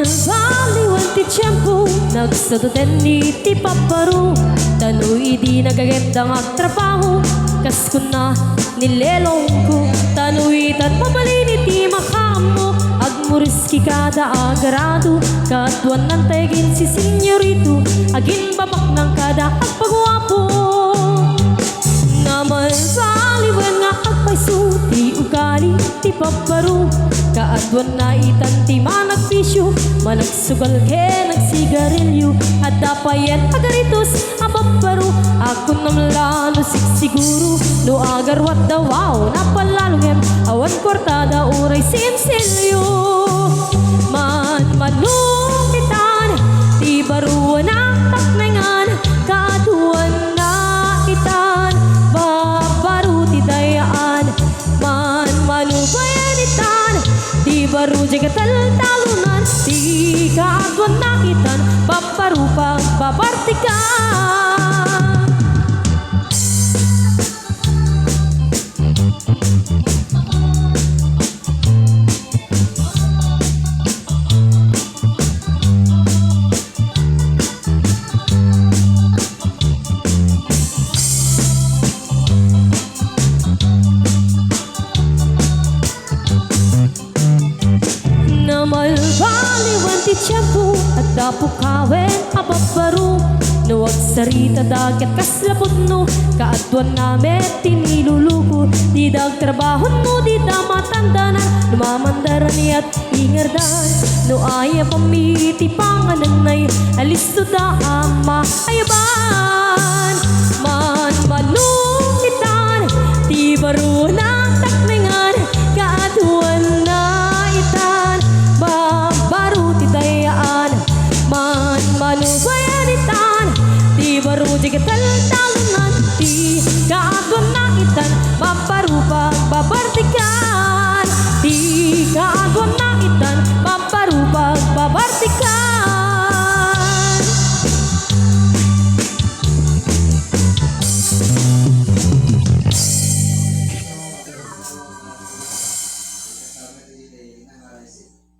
baliwan ti tiyempo nagsadoten iti paparu tanoy di nagagandang agtrabaho kas ko na nilelong ko tanoy tan mabalin iti makamo agmuriski kada agarado katwan ng tegin si senyorito agin babak ng kada agpagwapo naman baliwan nga agpaysuti ugali ti paparu kaadwan na itan ti managpisyo managsugal ke nagsigarilyo at dapayan agaritos apaparu ako namlalo siguro no agarwat dawaw napalalungem awan kortada uray simsilyo man manukitan ti baruan ang taknengan kaduan na itan babaru ti dayaan man manubayan itan di baru jaga talunan di kaagwan nakitan paparupang babartikan baliwan ti tiyempo at dapukawen ababaru no agsarita dagat kaslapot no kaadwan namin tiniluluko di dagtrabahon mo di damatandanan lumamandaran at ingardan no aya pamiti pangananay alisto da ama ayaban man manukitan di baruna